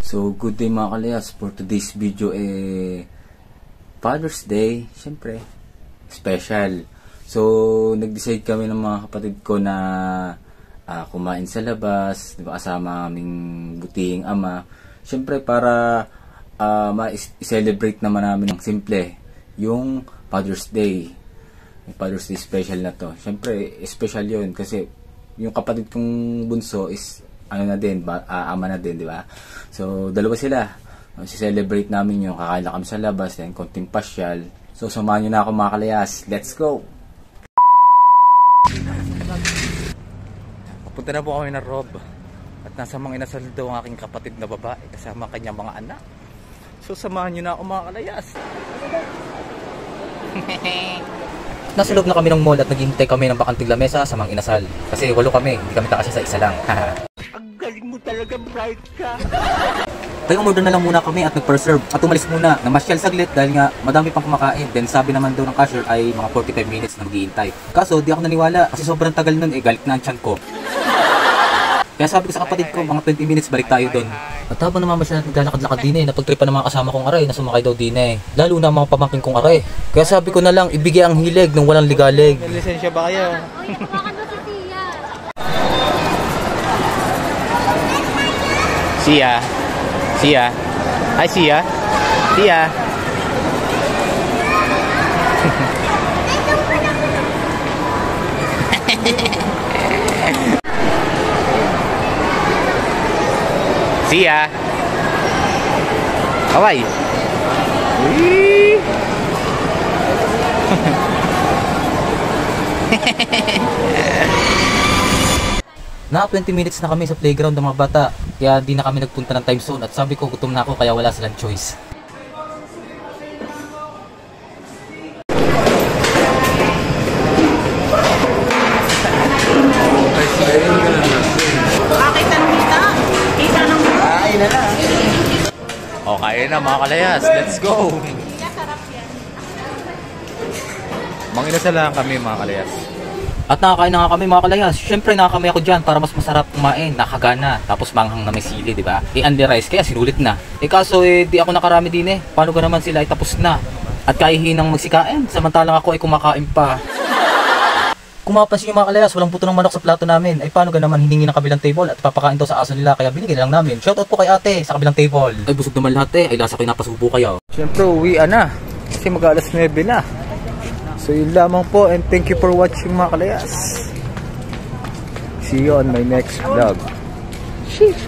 So, good day mga kalayas. For today's video, Father's Day, syempre, special. So, nag-decide kami ng mga kapatid ko na kumain sa labas, diba, kasama aming butihing ama. Syempre, para ma-celebrate naman namin ng simple, yung Father's Day. Yung Father's Day special na to. Syempre, special yun kasi yung kapatid kong bunso is ano na din, ama na din, di ba? So, dalawa sila. Si-celebrate namin yung kakain kami sa labas, then konting pasyal. So, samahan nyo na ako mga kalayas. Let's go! Papunta na po kami na Rob. At nasa mga inasal daw ang aking kapatid na babae kasama kanyang mga anak. So, samahan nyo na ako mga kalayas. Nasa loob na kami ng mall at naghihintay kami ng bakanting lamesa sa mga inasal. Kasi 8 kami, hindi kami takasya sa isa lang. Talaga bright ka. Kaya umorder na lang muna kami at nag-preserve at umalis muna. Namasyal saglit dahil nga madami pang kumakain. Then sabi naman daw ng cashier ay mga 45 minutes na maghihintay. Kaso di ako naniwala kasi sobrang tagal nun galit na ang tiyan ko. Kaya sabi ko sa kapatid ko, mga 20 minutes balik tayo doon. At habang namamasyal at naglalakad-lakad din napagtripan ng mga kasama kong aray na sumakay daw din Lalo na mga pamangkin kong aray. Kaya sabi ko na lang ibigay ang hilig ng walang ligalig. May lisensya ba kayo? Sia. Hi, Sia. Sia. Kawai. Na 20 minutes na kami sa playground ng mga bata. Kaya di na kami nagpunta ng time zone at sabi ko gutom na ako kaya wala silang choice. Okay na mga kalayas, let's go! Mga inasal lang kami mga kalayas. At nakakain na nga kami mga kalayas. Siyempre nakakamay ako dyan para mas masarap kumain, nakagana. Tapos manghang na may sili, di ba? Only rice, kaya sinulit na. Kaso di ako nakarami din Paano ba naman sila ay tapos na? At kahihinang magsikain, samantalang ako ay kumakain pa. Kung mapapansin yung mga kalayas, walang puto ng manok sa plato namin. Ay paano ga naman hiningi ng kabilang table at papakain daw sa aso nila, kaya binigay lang namin. Shoutout po kay ate sa kabilang table. Ay busog naman lahat ay lasa ko yung napasubo kayo. Siyempre uwian na kasi mag-alas 9 na. So yun lamang po and thank you for watching mga kalayas. See you on my next vlog. Sheesh.